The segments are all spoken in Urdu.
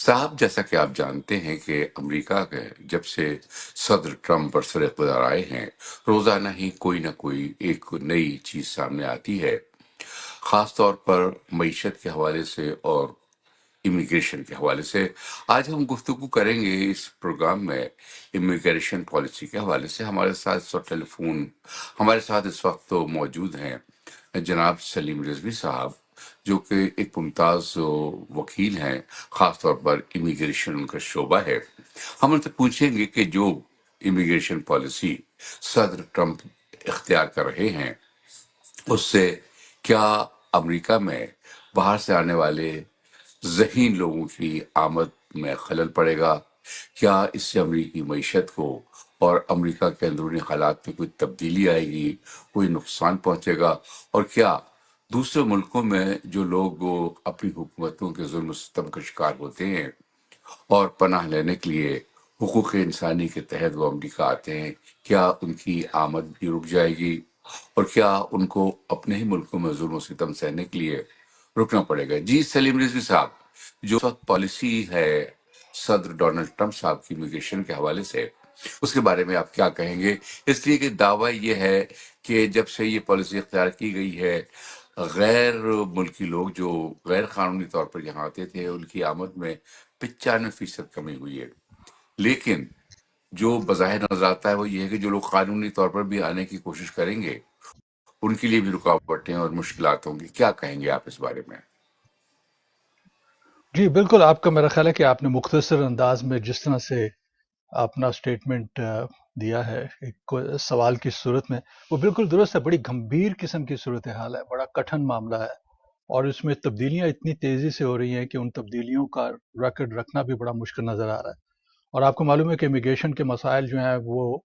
صاحب، جیسا کہ آپ جانتے ہیں کہ امریکہ کے جب سے صدر ٹرمپ برسر اقتدار آئے ہیں، روزانہ ہی کوئی نہ کوئی ایک نئی چیز سامنے آتی ہے، خاص طور پر معیشت کے حوالے سے اور امیگریشن کے حوالے سے۔ آج ہم گفتگو کریں گے اس پروگرام میں امیگریشن پالیسی کے حوالے سے۔ ہمارے ساتھ اس وقت تو موجود ہیں جناب سلیم رضوی صاحب، جو کہ ایک ممتاز وکیل ہیں، خاص طور پر امیگریشن ان کا شعبہ ہے۔ ہم ان سے پوچھیں گے کہ جو امیگریشن پالیسی صدر ٹرمپ اختیار کر رہے ہیں، اس سے کیا امریکہ میں باہر سے آنے والے ذہین لوگوں کی آمد میں خلل پڑے گا؟ کیا اس سے امریکی معیشت کو اور امریکہ کے اندرونی حالات میں کوئی تبدیلی آئے گی، کوئی نقصان پہنچے گا؟ اور کیا دوسرے ملکوں میں جو لوگ اپنی حکومتوں کے ظلم و ستم کا شکار ہوتے ہیں اور پناہ لینے کے لیے حقوق انسانی کے تحت وہ امریکہ آتے ہیں، کیا ان کی آمد بھی رک جائے گی؟ اور کیا ان کو اپنے ہی ملکوں میں ظلم و ستم سہنے کے لیے رکنا پڑے گا؟ جی سلیم رضوی صاحب، جو اس وقت پالیسی ہے صدر ڈونلڈ ٹرمپ صاحب کی امیگریشن کے حوالے سے، اس کے بارے میں آپ کیا کہیں گے؟ اس لیے کہ دعویٰ یہ ہے کہ جب سے یہ پالیسی اختیار کی گئی ہے، غیر ملکی لوگ جو غیر قانونی طور پر یہاں آتے تھے، ان کی آمد میں 95% کمی ہوئی ہے۔ لیکن جو بظاہر نظر آتا ہے وہ یہ ہے کہ جو لوگ قانونی طور پر بھی آنے کی کوشش کریں گے، ان کے لیے بھی رکاوٹیں اور مشکلات ہوں گی۔ کیا کہیں گے آپ اس بارے میں؟ جی بالکل، آپ کا میرا خیال ہے کہ آپ نے مختصر انداز میں جس طرح سے اپنا سٹیٹمنٹ دیا ہے ایک سوال کی صورت میں، وہ بالکل درست ہے۔ بڑی گمبھیر قسم کی صورتحال ہے، بڑا کٹھن معاملہ ہے، اور اس میں تبدیلیاں اتنی تیزی سے ہو رہی ہیں کہ ان تبدیلیوں کا ریکارڈ رکھنا بھی بڑا مشکل نظر آ رہا ہے۔ اور آپ کو معلوم ہے کہ امیگریشن کے مسائل جو ہیں وہ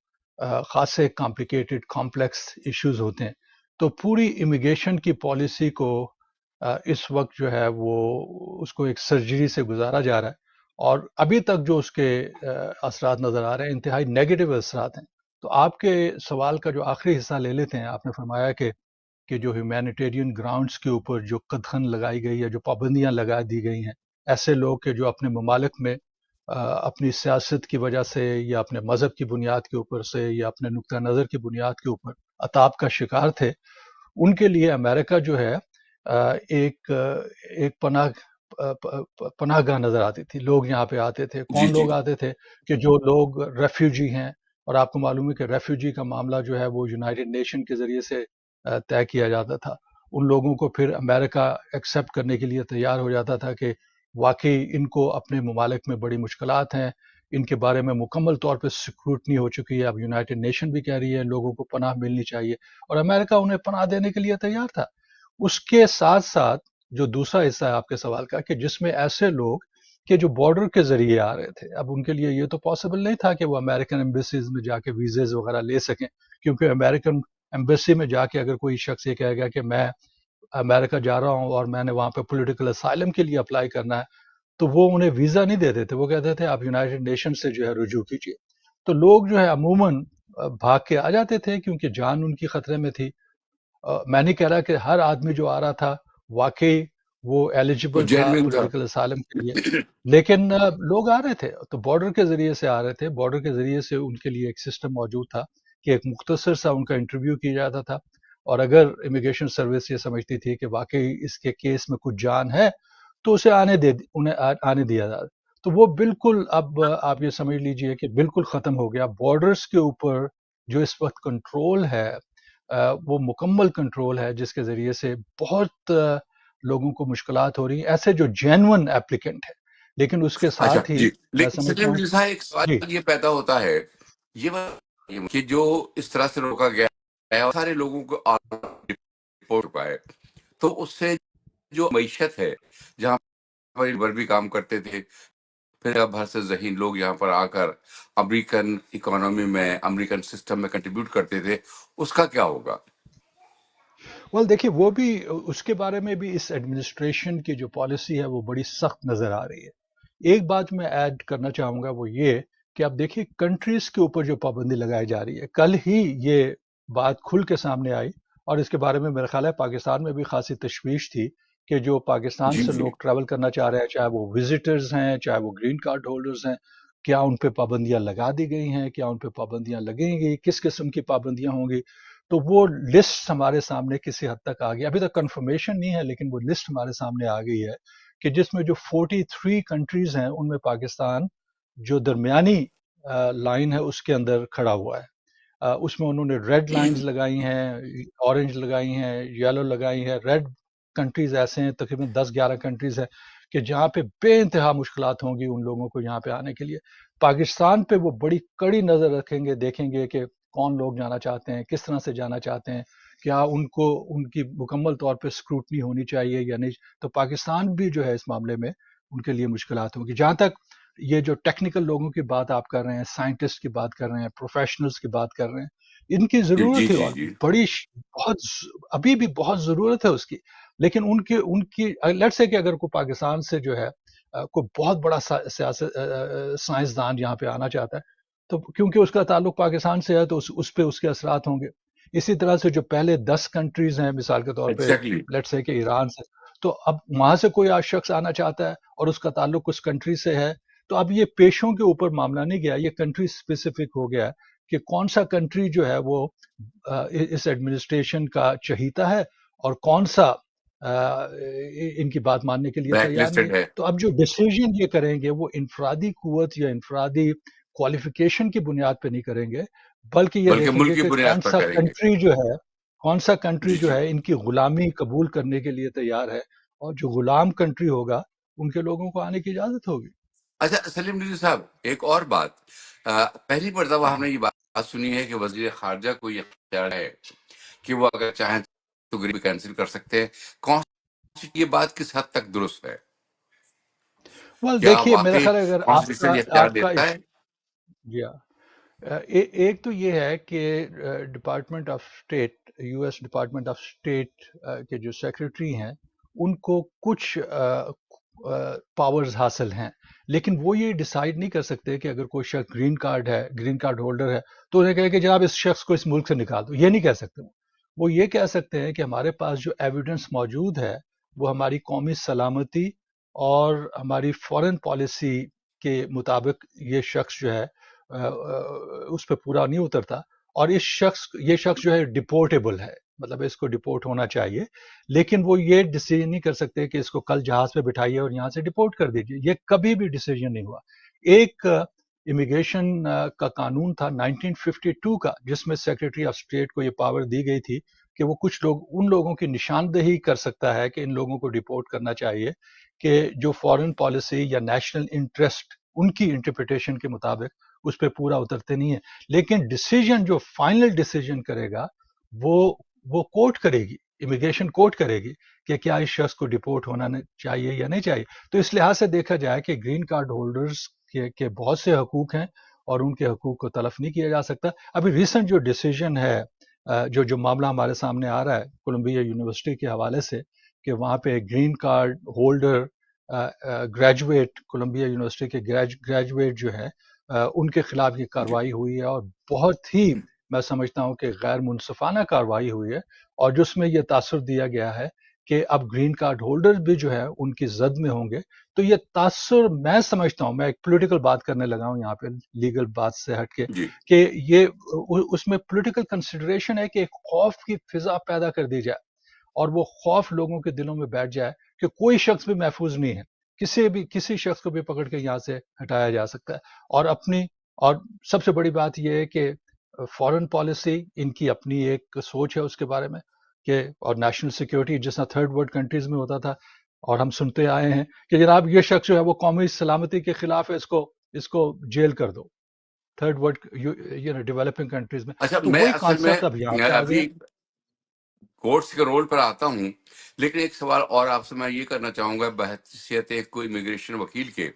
خاصے کمپلیکیٹڈ کمپلیکس ایشوز ہوتے ہیں، تو پوری امیگریشن کی پالیسی کو اس وقت جو ہے وہ اس کو ایک سرجری سے گزارا جا رہا ہے، اور ابھی تک جو اس کے اثرات نظر آ رہے ہیں انتہائی نیگیٹو اثرات ہیں۔ تو آپ کے سوال کا جو آخری حصہ لے لیتے ہیں، آپ نے فرمایا کہ جو ہیومینیٹیرین گراؤنڈز کے اوپر جو قدغن لگائی گئی ہے، جو پابندیاں لگا دی گئی ہیں، ایسے لوگ کہ جو اپنے ممالک میں اپنی سیاست کی وجہ سے یا اپنے مذہب کی بنیاد کے اوپر سے یا اپنے نقطہ نظر کی بنیاد کے اوپر عطاب کا شکار تھے، ان کے لیے امریکہ جو ہے ایک پناہ گاہ نظر آتی تھی۔ لوگ یہاں پہ آتے تھے، جی کون جی لوگ آتے تھے؟ کہ جو لوگ ریفیوجی ہیں، اور آپ کو معلوم ہے کہ ریفیوجی کا معاملہ جو ہے وہ یونائٹڈ نیشن کے ذریعے سے طے کیا جاتا تھا۔ ان لوگوں کو پھر امریکہ ایکسیپٹ کرنے کے لیے تیار ہو جاتا تھا کہ واقعی ان کو اپنے ممالک میں بڑی مشکلات ہیں، ان کے بارے میں مکمل طور پہ سکروٹنی ہو چکی ہے، اب یونائٹڈ نیشن بھی کہہ رہی ہے لوگوں کو پناہ ملنی چاہیے، اور امریکہ انہیں پناہ دینے کے لیے تیار تھا۔ اس کے ساتھ ساتھ جو دوسرا حصہ ہے آپ کے سوال کا، کہ جس میں ایسے لوگ کہ جو بارڈر کے ذریعے آ رہے تھے، اب ان کے لیے یہ تو پاسبل نہیں تھا کہ وہ امریکن ایمبیسیز میں جا کے ویزز وغیرہ لے سکیں، کیونکہ امریکن ایمبیسی میں جا کے اگر کوئی شخص یہ کہے گا کہ میں امریکہ جا رہا ہوں اور میں نے وہاں پہ پولیٹیکل اسائلم کے لیے اپلائی کرنا ہے، تو وہ انہیں ویزا نہیں دیتے تھے، وہ کہتے تھے آپ یونائٹڈ نیشن سے جو ہے رجوع کیجیے۔ تو لوگ جو ہے عموماً بھاگ کے آ جاتے تھے کیونکہ جان ان کی خطرے میں تھی۔ میں نہیں کہہ رہا کہ ہر آدمی جو آ رہا تھا واقعی وہ ایلیجبل تھا جینوین تھا۔ پولیٹیکل اسائلم کے لیے، لیکن لوگ آ رہے تھے تو بارڈر کے ذریعے سے آ رہے تھے۔ بارڈر کے ذریعے سے ان کے لیے ایک سسٹم موجود تھا کہ ایک مختصر سا ان کا انٹرویو کیا جاتا تھا، اور اگر امیگریشن سروس یہ سمجھتی تھی کہ واقعی اس کے کیس میں کچھ جان ہے تو اسے انہیں آنے دیا جاتا۔ تو وہ بالکل اب آپ یہ سمجھ لیجئے کہ بالکل ختم ہو گیا۔ بارڈرز کے اوپر جو اس وقت کنٹرول ہے وہ مکمل کنٹرول ہے، جس کے ذریعے سے بہت لوگوں کو مشکلات ہو رہی ہیں، ایسے جو جینون ایپلیکنٹ ہے۔ لیکن اس کے اچھا ساتھ ہی جی، میں لیکن سمجھتا سلیم ہوں جی صاحب، ایک جی سوال یہ پیدا ہوتا ہے، یہ بتائیے کہ جو اس طرح سے روکا گیا ہے اور سارے لوگوں کو رپورٹ پائے، تو اس سے جو معیشت ہے، جہاں پر بر بھی کام کرتے تھے، پھر اب ہر سے ذہین لوگ یہاں پر آ کر امریکن اکانومی میں، امریکن سسٹم میں کنٹریبیوٹ کرتے تھے، اس کا کیا ہوگا؟ دیکھیے وہ بھی اس کے بارے میں بھی اس ایڈمنسٹریشن کی جو پالیسی ہے وہ بڑی سخت نظر آ رہی ہے۔ ایک بات میں ایڈ کرنا چاہوں گا وہ یہ کہ آپ دیکھیے کنٹریز کے اوپر جو پابندی لگائی جا رہی ہے، کل ہی یہ بات کھل کے سامنے آئی، اور اس کے بارے میں میرا خیال ہے پاکستان میں بھی خاصی تشویش تھی کہ جو پاکستان جی سے جی لوگ ٹریول کرنا چاہ رہے ہیں، چاہے وہ وزٹرز ہیں، چاہے وہ گرین کارڈ ہولڈرز ہیں، کیا ان پہ پابندیاں لگا دی گئی ہیں، کیا ان پہ پابندیاں لگیں گی، کس قسم کی پابندیاں ہوں گی؟ تو وہ لسٹ ہمارے سامنے کسی حد تک آ گئی، ابھی تک کنفرمیشن نہیں ہے لیکن وہ لسٹ ہمارے سامنے آ گئی ہے کہ جس میں جو 43 کنٹریز ہیں ان میں پاکستان جو درمیانی لائن ہے اس کے اندر کھڑا ہوا ہے۔ اس میں انہوں نے ریڈ لائنز لگائی ہیں، اورنج لگائی ہیں، یلو لگائی ہیں۔ ریڈ کنٹریز ایسے ہیں، تقریباً 10-11 کنٹریز ہیں کہ جہاں پہ بے انتہا مشکلات ہوں گی ان لوگوں کو یہاں پہ آنے کے لیے۔ پاکستان پہ وہ بڑی کڑی نظر رکھیں گے، دیکھیں گے کہ کون لوگ جانا چاہتے ہیں، کس طرح سے جانا چاہتے ہیں، کیا ان کو ان کی مکمل طور پہ اسکروٹنی ہونی چاہیے یا نہیں۔ تو پاکستان بھی جو ہے اس معاملے میں ان کے لیے مشکلات ہوں گی۔ جہاں تک یہ جو ٹیکنیکل لوگوں کی بات آپ کر رہے ہیں، سائنٹسٹ کی بات کر رہے ہیں، پروفیشنلز کی بات کر رہے ہیں، ان کی جی جی ضرورت ہے جی اور جی بڑی بہت ابھی بھی بہت ضرورت ہے اس کی۔ لیکن ان کی لیٹ سے کہ اگر کوئی پاکستان سے جو ہے کوئی بہت بڑا سیاست سائنسدان یہاں پہ آنا چاہتا ہے تو کیونکہ اس کا تعلق پاکستان سے ہے تو اس پہ اس کے اثرات ہوں گے۔ اسی طرح سے جو پہلے 10 کنٹریز ہیں مثال کے طور پہ، ایگزیکٹلی لیٹ سے کہ ایران سے، تو اب وہاں سے کوئی شخص آنا چاہتا ہے اور اس کا تعلق اس کنٹری سے ہے تو اب یہ پیشوں کے اوپر معاملہ نہیں گیا، یہ کنٹری اسپیسیفک ہو گیا کہ کون سا کنٹری جو ہے وہ اس ایڈمنسٹریشن کا چہیتا ہے اور کون سا ان کی بات ماننے کے لیے بلیک تیار نہیں ہے۔ لسٹڈ ہے، تو اب جو ڈیسیجن یہ کریں گے وہ انفرادی قوت یا انفرادی کوالیفیکیشن کی بنیاد پہ نہیں کریں گے، بلکہ یہ بلکہ دیکھیں ملک گے کی کہ بنیاد پر کریں گے۔ کون سا کنٹری جی جو جی ہے ان کی غلامی قبول کرنے کے لیے تیار ہے، اور جو غلام کنٹری ہوگا ان کے لوگوں کو آنے کی اجازت ہوگی۔ اچھا سلیم ندوی صاحب، ایک اور بات، پہلی مرتبہ ہم نے یہ بات سنی ہے کہ وزیر خارجہ کو یہ اختیار ہے کہ وہ اگر چاہیں تو گریب کینسل کر سکتے ہیں۔ کون یہ بات کس حد تک درست ہے؟ کیا دیکھیے میرا واقعی خیال ہے اگر کانسٹیٹیوشن یہ اختیار آپ کا دیتا ہے؟ جی ہاں، ایک تو یہ ہے کہ department of state, U S department of state کے جو سیکرٹری ہیں ان کو کچھ پاورز حاصل ہیں، لیکن وہ یہ ڈیسائیڈ نہیں کر سکتے کہ اگر کوئی شخص گرین کارڈ ہے، گرین کارڈ ہولڈر ہے، تو انہیں کہے کہ جناب اس شخص کو اس ملک سے نکال دو، یہ نہیں کہہ سکتے۔ وہ یہ کہہ سکتے ہیں کہ ہمارے پاس جو ایویڈنس موجود ہے وہ ہماری قومی سلامتی اور ہماری فورن پالیسی کے مطابق یہ شخص جو ہے اس پہ پورا نہیں اترتا، اور یہ شخص جو ہے ڈپورٹیبل ہے، مطلب اس کو ڈپورٹ ہونا چاہیے، لیکن وہ یہ ڈیسیجن نہیں کر سکتے کہ اس کو کل جہاز پہ بٹھائیے اور یہاں سے ڈپورٹ کر دیجیے، یہ کبھی بھی ڈیسیجن نہیں ہوا۔ ایک امیگریشن کا قانون تھا 1952 کا جس میں سیکرٹری آف اسٹیٹ کو یہ پاور دی گئی تھی کہ وہ کچھ لوگ ان لوگوں کی نشاندہی کر سکتا ہے کہ ان لوگوں کو ڈپورٹ کرنا چاہیے کہ جو فورن پالیسی یا نیشنل انٹرسٹ ان کی انٹرپریٹیشن کے مطابق اس پہ پورا اترتے نہیں ہیں، لیکن ڈیسیجن جو فائنل ڈیسیجن کرے گا وہ کورٹ کرے گی، امیگریشن کورٹ کرے گی کہ کیا اس شخص کو ڈپورٹ ہونا چاہیے یا نہیں چاہیے۔ تو اس لحاظ سے دیکھا جائے کہ گرین کارڈ ہولڈرز کے بہت سے حقوق ہیں اور ان کے حقوق کو تلف نہیں کیا جا سکتا۔ ابھی ریسنٹ جو ڈیسیجن ہے، جو معاملہ ہمارے سامنے آ رہا ہے کولمبیا یونیورسٹی کے حوالے سے کہ وہاں پہ green card holder graduate, Columbia University کے گریجویٹ جو ہے ان کے خلاف یہ جی کارروائی ہوئی ہے، اور بہت ہی میں سمجھتا ہوں کہ غیر منصفانہ کارروائی ہوئی ہے، اور جس میں یہ تاثر دیا گیا ہے کہ اب گرین کارڈ ہولڈر بھی جو ہے ان کی زد میں ہوں گے۔ تو یہ تاثر میں سمجھتا ہوں، میں ایک پولیٹیکل بات کرنے لگا ہوں یہاں پہ لیگل بات سے ہٹ کے، جی کہ یہ اس میں پولیٹیکل کنسیڈریشن ہے کہ ایک خوف کی فضا پیدا کر دی جائے اور وہ خوف لوگوں کے دلوں میں بیٹھ جائے کہ کوئی شخص بھی محفوظ نہیں ہے، کسی شخص کو بھی پکڑ کے یہاں سے ہٹایا جا سکتا ہے۔ اور سب سے بڑی بات یہ ہے کہ فورن پالیسی ان کی اپنی ایک سوچ ہے اس کے بارے میں کہ، اور نیشنل سیکیورٹی جس طرح تھرڈ ورلڈ کنٹریز میں ہوتا تھا، اور ہم سنتے آئے ہیں کہ جناب یہ شخص جو ہے وہ قومی سلامتی کے خلاف ہے، اس کو جیل کر دو، تھرڈ ورلڈ ڈیولپنگ کنٹریز میں۔ اچھا، تو میں وہی اصل میں کانسیپٹ اب یہاں پہ آ گیا۔ ابھی کورٹس کے رول پر آتا ہوں، لیکن ایک سوال اور آپ سے میں یہ کرنا چاہوں گا بحیثیت ایک کوئی امیگریشن وکیل کے۔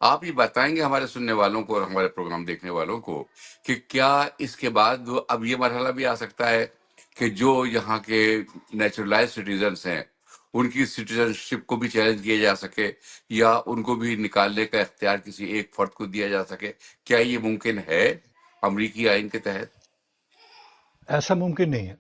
آپ یہ بتائیں گے ہمارے سننے والوں کو اور ہمارے پروگرام دیکھنے والوں کو کہ کیا اس کے بعد اب یہ مرحلہ بھی آ سکتا ہے کہ جو یہاں کے نیچرلائز سٹیزنس ہیں ان کی سٹیزن شپ کو بھی چیلنج کیا جا سکے، یا ان کو بھی نکالنے کا اختیار کسی ایک فرد کو دیا جا سکے؟ کیا یہ ممکن ہے امریکی آئین کے تحت؟ ایسا ممکن نہیں ہے۔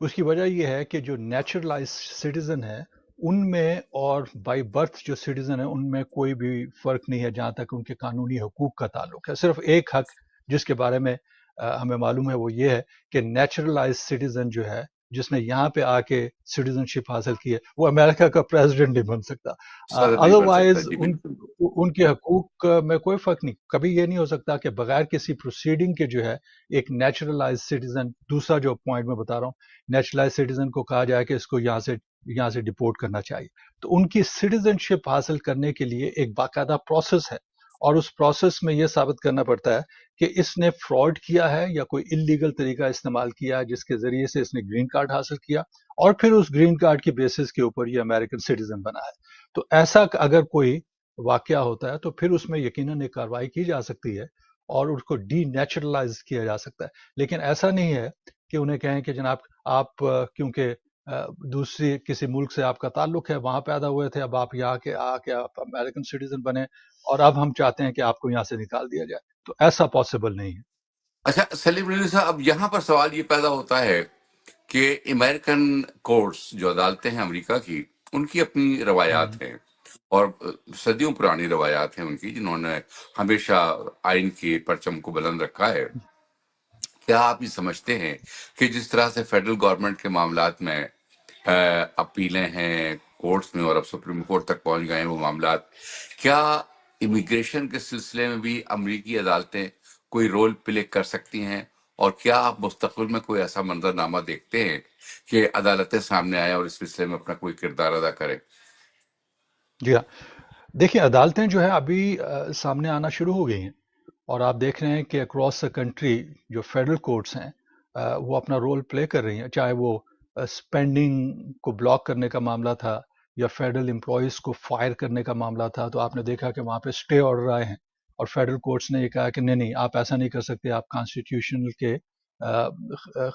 اس کی وجہ یہ ہے کہ جو نیچرلائز سٹیزن ہے ان میں اور بائی برتھ جو سٹیزن ہیں ان میں کوئی بھی فرق نہیں ہے جہاں تک ان کے قانونی حقوق کا تعلق ہے. صرف ایک حق جس کے بارے میں ہمیں معلوم ہے وہ یہ ہے کہ نیچرلائز سٹیزن جو ہے جس نے یہاں پہ آ کے سٹیزن شپ حاصل کی ہے وہ امریکہ کا پریزیڈنٹ نہیں بن سکتا. صدر نہیں بن سکتا. ادروائز جی بالکل. ان کے حقوق میں کوئی فرق نہیں. کبھی یہ نہیں ہو سکتا کہ بغیر کسی پروسیڈنگ کے جو ہے ایک نیچرلائز سٹیزن، دوسرا جو پوائنٹ میں بتا رہا ہوں، نیچرلائز سٹیزن کو کہا جائے کہ اس کو یہاں سے ڈپورٹ کرنا چاہیے. تو ان کی سٹیزن شپ حاصل کرنے کے لیے ایک باقاعدہ پروسیس ہے، اور اس پروسیس میں یہ ثابت کرنا پڑتا ہے کہ اس نے فراڈ کیا ہے یا کوئی انلیگل طریقہ استعمال کیا جس کے ذریعے سے اس نے گرین کارڈ حاصل کیا، اور پھر اس گرین کارڈ کی بیسس کے اوپر یہ امریکن سٹیزن بنا ہے. تو ایسا اگر کوئی واقعہ ہوتا ہے تو پھر اس میں یقیناً ایک کارروائی کی جا سکتی ہے اور اس کو ڈی نیچرلائز کیا جا سکتا ہے. لیکن ایسا نہیں ہے کہ انہیں کہیں کہ جناب آپ کیونکہ دوسری کسی ملک سے آپ کا تعلق ہے، وہاں پیدا ہوئے تھے، اب آپ یہاں کے آ کے آپ امریکن سٹیزن بنے اور اب ہم چاہتے ہیں کہ آپ کو یہاں سے نکال دیا جائے. تو ایسا پاسبل نہیں ہے. اچھا سلیم ریڈی صاحب، اب یہاں پر سوال یہ پیدا ہوتا ہے کہ امریکن کورٹس جو عدالتیں ہیں امریکہ کی، ان کی اپنی روایات ہیں، اور صدیوں پرانی روایات ہیں ان کی، جنہوں نے ہمیشہ آئین کی پرچم کو بلند رکھا ہے. کیا آپ یہ سمجھتے ہیں کہ جس طرح سے فیڈرل گورنمنٹ کے معاملات میں اپیلیں ہیں کورٹس میں اور اب سپریم کورٹ تک پہنچ گئے ہیں وہ معاملات، کیا امیگریشن کے سلسلے میں بھی امریکی عدالتیں کوئی رول پلے کر سکتی ہیں؟ اور کیا آپ مستقبل میں کوئی ایسا منظرنامہ دیکھتے ہیں کہ عدالتیں سامنے آئیں اور اس سلسلے میں اپنا کوئی کردار ادا کریں؟ جی ہاں، دیکھیے عدالتیں جو ہے ابھی سامنے آنا شروع ہو گئی ہیں، اور آپ دیکھ رہے ہیں کہ اکراس دا کنٹری جو فیڈرل کورٹس ہیں وہ اپنا رول پلے کر رہی ہیں، چاہے وہ اسپینڈنگ کو بلاک کرنے کا معاملہ تھا یا فیڈرل امپلائیز کو فائر کرنے کا معاملہ تھا. تو آپ نے دیکھا کہ وہاں پہ اسٹے آرڈر آئے ہیں اور فیڈرل کورٹس نے یہ کہا کہ نہیں آپ ایسا نہیں کر سکتے، آپ کانسٹیٹیوشنل کے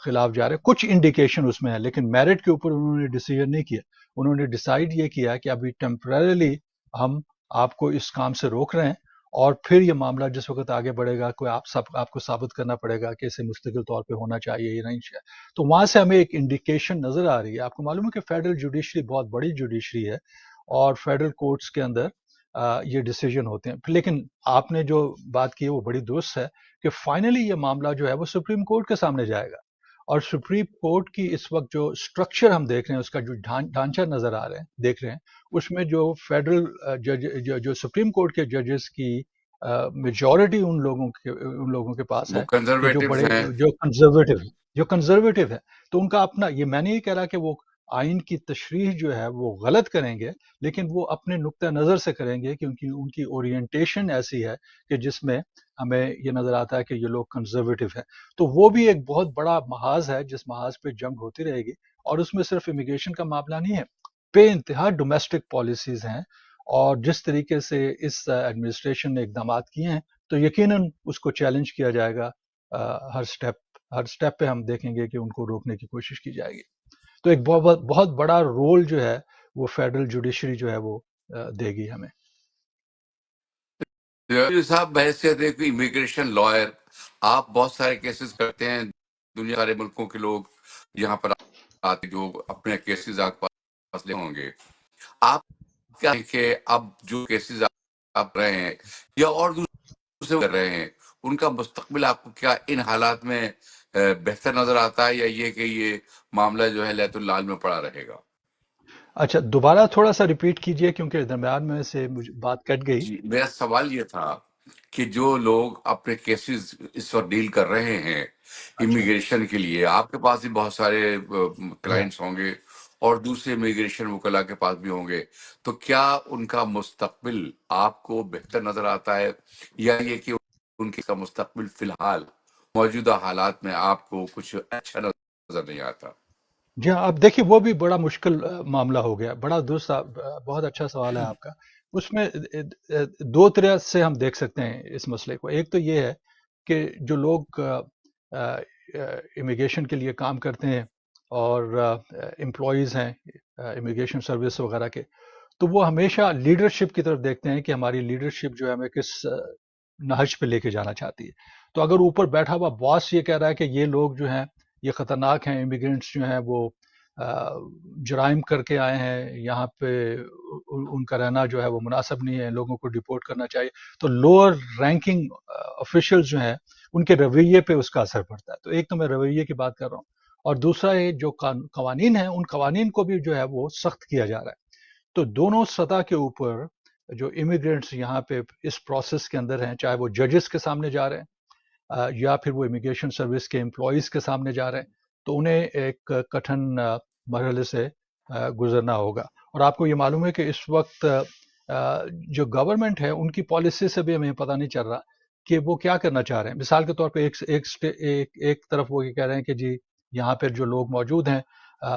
خلاف جا رہے ہیں. کچھ انڈیکیشن اس میں ہے لیکن میرٹ کے اوپر انہوں نے ڈیسیژن نہیں کیا. انہوں نے ڈیسائیڈ یہ کیا کہ ابھی ٹیمپرریلی ہم آپ کو اس کام سے روک رہے ہیں، اور پھر یہ معاملہ جس وقت آگے بڑھے گا کوئی آپ کو ثابت کرنا پڑے گا کہ اسے مستقل طور پہ ہونا چاہیے یا نہیں چاہیے. تو وہاں سے ہمیں ایک انڈیکیشن نظر آ رہی ہے. آپ کو معلوم ہے کہ فیڈرل جوڈیشری بہت بڑی جوڈیشری ہے اور فیڈرل کورٹس کے اندر یہ ڈیسیجن ہوتے ہیں. لیکن آپ نے جو بات کی ہے وہ بڑی درست ہے کہ فائنلی یہ معاملہ جو ہے وہ سپریم کورٹ کے سامنے جائے گا، اور سپریم کورٹ کی اس وقت جو اسٹرکچر ہم دیکھ رہے ہیں، اس کا جو ڈھانچہ نظر آ رہے ہیں دیکھ رہے ہیں، اس میں جو فیڈرل جج جو سپریم کورٹ کے ججز کی میجورٹی ان لوگوں کے پاس وہ ہے کہ جو کنزرویٹوز بڑے ہیں. جو کنزرویٹو ہے. تو ان کا اپنا، یہ میں نہیں کہہ رہا کہ وہ آئین کی تشریح جو ہے وہ غلط کریں گے، لیکن وہ اپنے نقطہ نظر سے کریں گے کیونکہ ان کی اورینٹیشن ایسی ہے کہ جس میں ہمیں یہ نظر آتا ہے کہ یہ لوگ کنزرویٹو ہیں. تو وہ بھی ایک بہت بڑا محاذ ہے جس محاذ پہ جنگ ہوتی رہے گی، اور اس میں صرف امیگریشن کا معاملہ نہیں ہے، بے انتہا ڈومیسٹک پالیسیز ہیں. اور جس طریقے سے اس ایڈمنسٹریشن نے اقدامات کیے ہیں تو یقیناً اس کو چیلنج کیا جائے گا. ہر سٹیپ پہ ہم دیکھیں گے کہ ان کو روکنے کی کوشش کی جائے گی. تو ایک بہت بڑا رول جو ہے وہ فیڈرل جوڈیشری جو ہے وہ دے گی ہمیں. صاحب بحیثیت ایک امیگریشن لائر، آپ بہت سارے کیسز کرتے ہیں، دنیا سارے ملکوں کے لوگ یہاں پر آتے جو اپنے کیسز آپ کے پاس لے ہوں گے. آپ کیا ہے کہ اب جو کیسز آپ رہے ہیں یا اور دوسرے کر رہے ہیں، ان کا مستقبل آپ کو کیا ان حالات میں بہتر نظر آتا ہے، یا یہ کہ یہ معاملہ جو ہے لیت اللال میں پڑا رہے گا؟ اچھا دوبارہ تھوڑا سا ریپیٹ کیجئے کیونکہ درمیان میں سے بات کٹ گئی. جی میرا سوال یہ تھا کہ جو لوگ اپنے کیسز اس وقت ڈیل کر رہے ہیں اچھا امیگریشن کے لیے، آپ کے پاس بھی بہت سارے یا کلائنٹس ہوں گے اور دوسرے امیگریشن وکلا کے پاس بھی ہوں گے، تو کیا ان کا مستقبل آپ کو بہتر نظر آتا ہے، یا یہ کہ ان کا مستقبل فی الحال موجودہ حالات میں آپ کو کچھ اچھا نظر نہیں آتا؟ جی ہاں، اب دیکھیے وہ بھی بڑا مشکل معاملہ ہو گیا. بڑا درست بہت اچھا سوال ہے آپ کا. اس میں دو طرح سے ہم دیکھ سکتے ہیں اس مسئلے کو. ایک تو یہ ہے کہ جو لوگ امیگریشن کے لیے کام کرتے ہیں اور امپلائیز ہیں امیگریشن سروس وغیرہ کے، تو وہ ہمیشہ لیڈرشپ کی طرف دیکھتے ہیں کہ ہماری لیڈرشپ جو ہے ہمیں کس نہج پہ لے کے جانا چاہتی ہے. تو اگر اوپر بیٹھا ہوا باس یہ کہہ رہا ہے کہ یہ لوگ جو ہیں یہ خطرناک ہیں، امیگرینٹس جو ہیں وہ جرائم کر کے آئے ہیں یہاں پہ، ان کا رہنا جو ہے وہ مناسب نہیں ہے، لوگوں کو ڈپورٹ کرنا چاہیے. تو لوور رینکنگ آفیشلز جو ہیں ان کے رویے پہ اس کا اثر پڑتا ہے. تو ایک تو میں رویے کی بات کر رہا ہوں، اور دوسرا یہ جو قوانین ہیں ان قوانین کو بھی جو ہے وہ سخت کیا جا رہا ہے. تو دونوں سطح کے اوپر جو امیگرینٹس یہاں پہ اس پروسیس کے اندر ہیں، چاہے وہ ججز کے سامنے جا رہے ہیں یا پھر وہ امیگریشن سروس کے امپلائیز کے سامنے جا رہے ہیں، تو انہیں ایک کٹھن مرحلے سے گزرنا ہوگا. اور آپ کو یہ معلوم ہے کہ اس وقت جو گورنمنٹ ہے ان کی پالیسی سے بھی ہمیں پتہ نہیں چل رہا کہ وہ کیا کرنا چاہ رہے ہیں. مثال کے طور پہ ایک طرف وہ یہ کہہ رہے ہیں کہ جی یہاں پہ جو لوگ موجود ہیں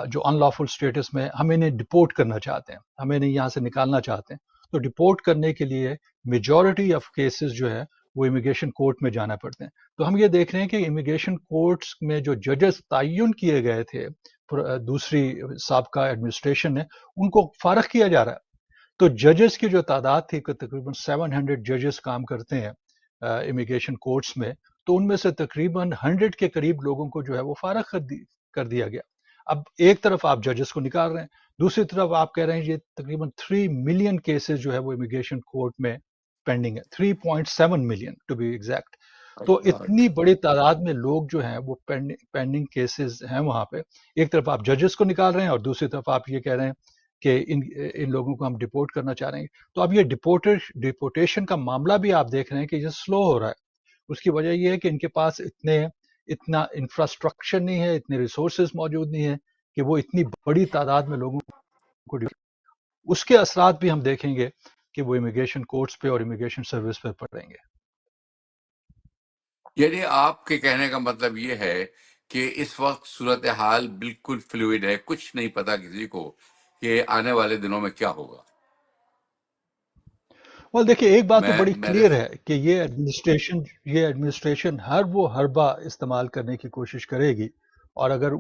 جو ان لافل اسٹیٹس میں، ہم انہیں ڈپورٹ کرنا چاہتے ہیں، ہم انہیں یہاں سے نکالنا چاہتے ہیں. تو ڈپورٹ کرنے کے لیے میجورٹی آف کیسز جو ہے وہ امیگریشن کورٹ میں جانا پڑتے ہیں. تو ہم یہ دیکھ رہے ہیں کہ امیگریشن کورٹس میں جو ججز تعین کیے گئے تھے دوسری سابقہ ایڈمنسٹریشن نے، ان کو فارغ کیا جا رہا ہے. تو ججز کی جو تعداد تھی کہ تقریباً 700 ججز کام کرتے ہیں امیگریشن کورٹس میں، تو ان میں سے تقریباً 100 کے قریب لوگوں کو جو ہے وہ فارغ کر دیا گیا. اب ایک طرف آپ ججز کو نکال رہے ہیں، دوسری طرف آپ کہہ رہے ہیں یہ تقریباً 3 ملین کیسز جو ہے وہ امیگریشن کورٹ میں پینڈنگ ہے، 3.7 ملین ٹو بی ایگزیکٹ. تو God. اتنی بڑی تعداد میں لوگ جو ہیں وہ پینڈنگ کیسز ہیں وہاں پہ. ایک طرف آپ ججز کو نکال رہے ہیں اور دوسری طرف آپ یہ کہہ رہے ہیں کہ ان لوگوں کو ہم ڈپورٹ کرنا چاہ رہے ہیں. تو اب یہ ڈپورٹیشن کا معاملہ بھی آپ دیکھ رہے ہیں کہ یہ سلو ہو رہا ہے. اس کی وجہ یہ ہے کہ ان کے پاس اتنا انفراسٹرکچر نہیں ہے، اتنے ریسورسز موجود نہیں ہے کہ وہ اتنی بڑی تعداد میں لوگوں کو اس کے اثرات بھی ہم دیکھیں گے کہ وہ امیگریشن کورٹس پہ اور امیگریشن سروس پہ پڑیں گے. یعنی آپ کے کہنے کا مطلب یہ ہے کہ اس وقت صورتحال بالکل فلوئڈ ہے، کچھ نہیں پتا کسی کو کہ آنے والے دنوں میں کیا ہوگا. دیکھیے ایک بات تو میں بڑی میرے کلیئر ہے کہ یہ ایڈمنسٹریشن ہر وہ حربہ استعمال کرنے کی کوشش کرے گی، اور اگر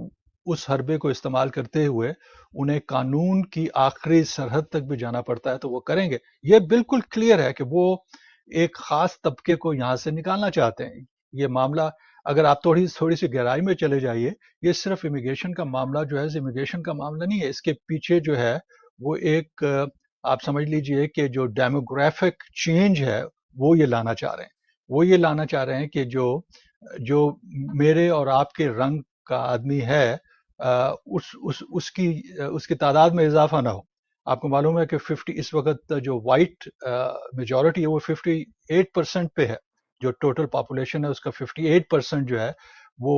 اس حربے کو استعمال کرتے ہوئے انہیں قانون کی آخری سرحد تک بھی جانا پڑتا ہے تو وہ کریں گے. یہ بالکل کلیئر ہے کہ وہ ایک خاص طبقے کو یہاں سے نکالنا چاہتے ہیں. یہ معاملہ اگر آپ تھوڑی سی گہرائی میں چلے جائیے، یہ صرف امیگریشن کا معاملہ جو ہے امیگریشن کا معاملہ نہیں ہے. اس کے پیچھے جو ہے وہ ایک آپ سمجھ لیجئے کہ جو ڈیموگرافک چینج ہے وہ یہ لانا چاہ رہے ہیں. وہ یہ لانا چاہ رہے ہیں کہ جو میرے اور آپ کے رنگ کا آدمی ہے اس کی تعداد میں اضافہ نہ ہو. آپ کو معلوم ہے کہ 50 اس وقت جو وائٹ میجورٹی ہے وہ 58% پہ ہے. جو ٹوٹل پاپولیشن ہے اس کا 58% جو ہے وہ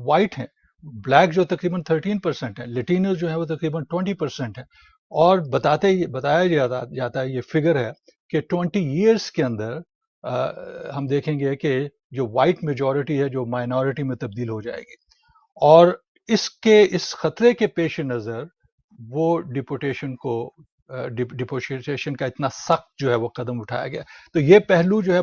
وائٹ ہیں. بلیک جو تقریباً 13% ہے، لٹینوز جو ہے وہ تقریباً 20% ہے. اور بتایا جاتا ہے، یہ فگر ہے کہ 20 ایئرس کے اندر ہم دیکھیں گے کہ جو وائٹ میجورٹی ہے جو مائنورٹی میں تبدیل ہو جائے گی. اور اس خطرے کے پیش نظر وہ ڈپورٹیشن کا اتنا سخت جو ہے وہ قدم اٹھایا گیا. تو یہ پہلو جو ہے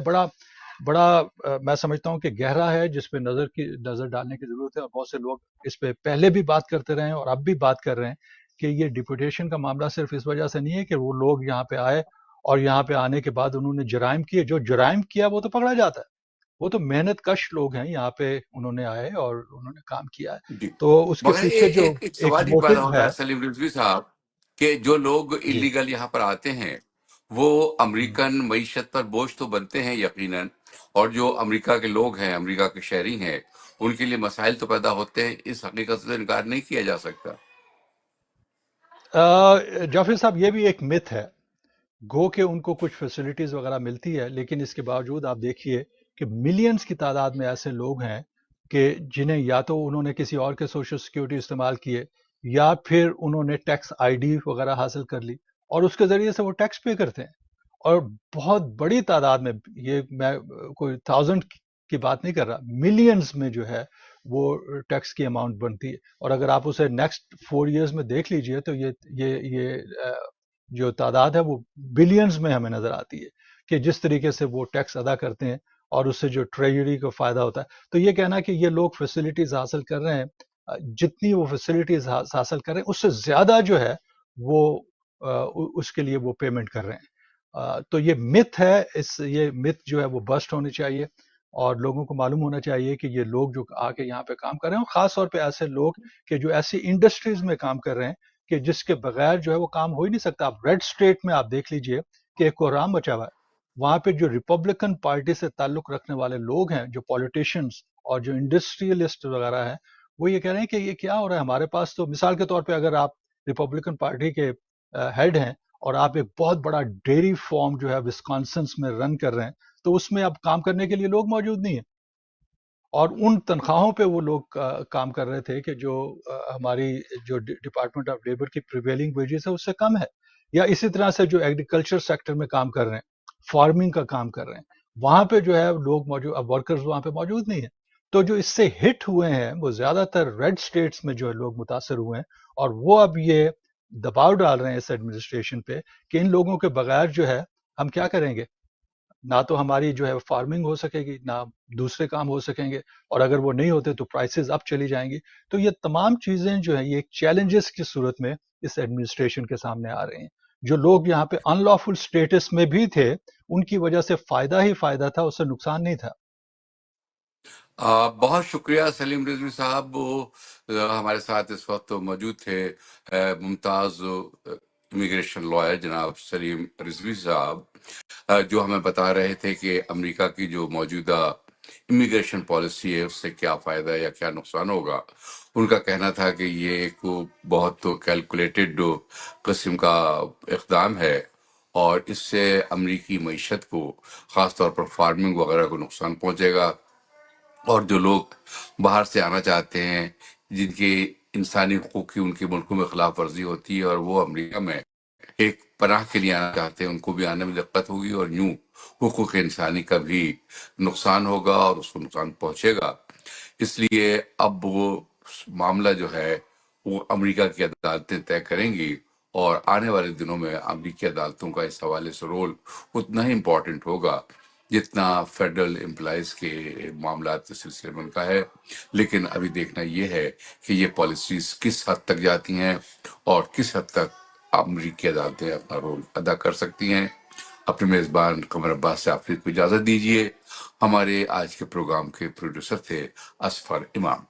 بڑا میں سمجھتا ہوں کہ گہرا ہے، جس پہ نظر ڈالنے کی ضرورت ہے. اور بہت سے لوگ اس پہ پہلے بھی بات کرتے رہے ہیں اور اب بھی بات کر رہے ہیں کہ یہ ڈپورٹیشن کا معاملہ صرف اس وجہ سے نہیں ہے کہ وہ لوگ یہاں پہ آئے اور یہاں پہ آنے کے بعد انہوں نے جرائم کیے. جو جرائم کیا وہ تو پکڑا جاتا ہے، وہ تو محنت کش لوگ ہیں، یہاں پہ انہوں نے آئے اور انہوں نے کام کیا ہے. جی، تو اس کے مگر پیچھے جو ایک ایک سوال ہی پیدا موٹو ہوتا ہے. ہے سلیم رضوی صاحب کہ جو لوگ جی اللیگل یہاں پر آتے ہیں وہ امریکن معیشت پر بوجھ تو بنتے ہیں یقیناً، اور جو امریکہ کے لوگ ہیں، امریکہ کے شہری ہیں، ان کے لیے مسائل تو پیدا ہوتے ہیں. اس حقیقت سے انکار نہیں کیا جا سکتا. جعفر صاحب یہ بھی ایک مت ہے، گو کہ ان کو کچھ فیسلٹیز وغیرہ ملتی ہے، لیکن اس کے باوجود آپ دیکھیے کہ ملینز کی تعداد میں ایسے لوگ ہیں کہ جنہیں یا تو انہوں نے کسی اور کے سوشل سیکیورٹی استعمال کیے یا پھر انہوں نے ٹیکس آئی ڈی وغیرہ حاصل کر لی اور اس کے ذریعے سے وہ ٹیکس پے کرتے ہیں. اور بہت بڑی تعداد میں، یہ میں کوئی 1000 کی بات نہیں کر رہا، ملینز میں جو ہے وہ ٹیکس کی اماؤنٹ بنتی ہے. اور اگر آپ اسے نیکسٹ 4 ایئرز میں دیکھ لیجئے تو یہ جو تعداد ہے وہ بلینز میں ہمیں نظر آتی ہے کہ جس طریقے سے وہ ٹیکس ادا کرتے ہیں اور اس سے جو ٹریجری کو فائدہ ہوتا ہے. تو یہ کہنا کہ یہ لوگ فیسلٹیز حاصل کر رہے ہیں، جتنی وہ فیسلٹیز حاصل کر رہے ہیں اس سے زیادہ جو ہے وہ اس کے لیے وہ پیمنٹ کر رہے ہیں. تو یہ مت ہے، یہ مت جو ہے وہ بسٹ ہونی چاہیے. اور لوگوں کو معلوم ہونا چاہیے کہ یہ لوگ جو آ کے یہاں پہ کام کر رہے ہیں، اور خاص طور پہ ایسے لوگ کہ جو ایسی انڈسٹریز میں کام کر رہے ہیں کہ جس کے بغیر جو ہے وہ کام ہو ہی نہیں سکتا. آپ ریڈ اسٹیٹ میں آپ دیکھ لیجئے کہ ایک کوحرام مچا ہوا ہے. وہاں پہ جو ریپبلکن پارٹی سے تعلق رکھنے والے لوگ ہیں، جو پالیٹیشنز اور جو انڈسٹریلسٹ وغیرہ ہیں، وہ یہ کہہ رہے ہیں کہ یہ کیا ہو رہا ہے ہمارے پاس. تو مثال کے طور پہ اگر آپ ریپبلکن پارٹی کے ہیڈ ہیں اور آپ ایک بہت بڑا ڈیری فارم جو ہے وسکانسنس میں رن کر رہے ہیں، تو اس میں اب کام کرنے کے لیے لوگ موجود نہیں ہیں، اور ان تنخواہوں پہ وہ لوگ کام کر رہے تھے کہ جو ہماری جو ڈپارٹمنٹ آف لیبر کی پریویلنگ ویجز ہے اس سے کم ہے. یا اسی طرح سے جو ایگریکلچر سیکٹر میں کام کر رہے ہیں، فارمنگ کا کام کر رہے ہیں، وہاں پہ جو ہے لوگ موجود، اب ورکرز وہاں پہ موجود نہیں ہیں. تو جو اس سے ہٹ ہوئے ہیں وہ زیادہ تر ریڈ سٹیٹس میں جو ہے لوگ متاثر ہوئے ہیں، اور وہ اب یہ دباؤ ڈال رہے ہیں اس ایڈمنسٹریشن پہ کہ ان لوگوں کے بغیر جو ہے ہم کیا کریں گے. نہ تو ہماری جو ہے فارمنگ ہو سکے گی، نہ دوسرے کام ہو سکیں گے، اور اگر وہ نہیں ہوتے تو پرائسز اپ چلی جائیں گی. تو یہ تمام چیزیں جو ہیں یہ ایک چیلنجز کی صورت میں اس ایڈمنسٹریشن کے سامنے آ رہی ہیں. جو لوگ یہاں پہ ان لافل اسٹیٹس میں بھی تھے ان کی وجہ سے فائدہ ہی فائدہ تھا، اس سے نقصان نہیں تھا. بہت شکریہ سلیم رضوی صاحب، وہ ہمارے ساتھ اس وقت موجود تھے ممتاز امیگریشن لائر جناب سلیم رضوی صاحب، جو ہمیں بتا رہے تھے کہ امریکہ کی جو موجودہ امیگریشن پالیسی ہے اس سے کیا فائدہ یا کیا نقصان ہوگا. ان کا کہنا تھا کہ یہ ایک بہت کیلکولیٹڈ قسم کا اقدام ہے، اور اس سے امریکی معیشت کو، خاص طور پر فارمنگ وغیرہ کو نقصان پہنچے گا. اور جو لوگ باہر سے آنا چاہتے ہیں، جن کے انسانی حقوق کی ان کے ملکوں میں خلاف ورزی ہوتی ہے، اور وہ امریکہ میں ایک پناہ کے لیے آنا چاہتے ہیں، ان کو بھی آنے میں دقت ہوگی، اور یوں حقوق انسانی کا بھی نقصان ہوگا اور اس کو نقصان پہنچے گا. اس لیے اب وہ معاملہ جو ہے وہ امریکہ کی عدالتیں طے کریں گی، اور آنے والے دنوں میں امریکی عدالتوں کا اس حوالے سے رول اتنا ہی امپورٹنٹ ہوگا جتنا فیڈرل امپلائیز کے معاملات کے سلسلے میں ان کا ہے. لیکن ابھی دیکھنا یہ ہے کہ یہ پالیسیز کس حد تک جاتی ہیں اور کس حد تک امریکی عدالتیں اپنا رول ادا کر سکتی ہیں. اپنے میزبان قمر عباس سے آفرید کو اجازت دیجیے. ہمارے آج کے پروگرام کے پروڈیوسر تھے اسفر امام.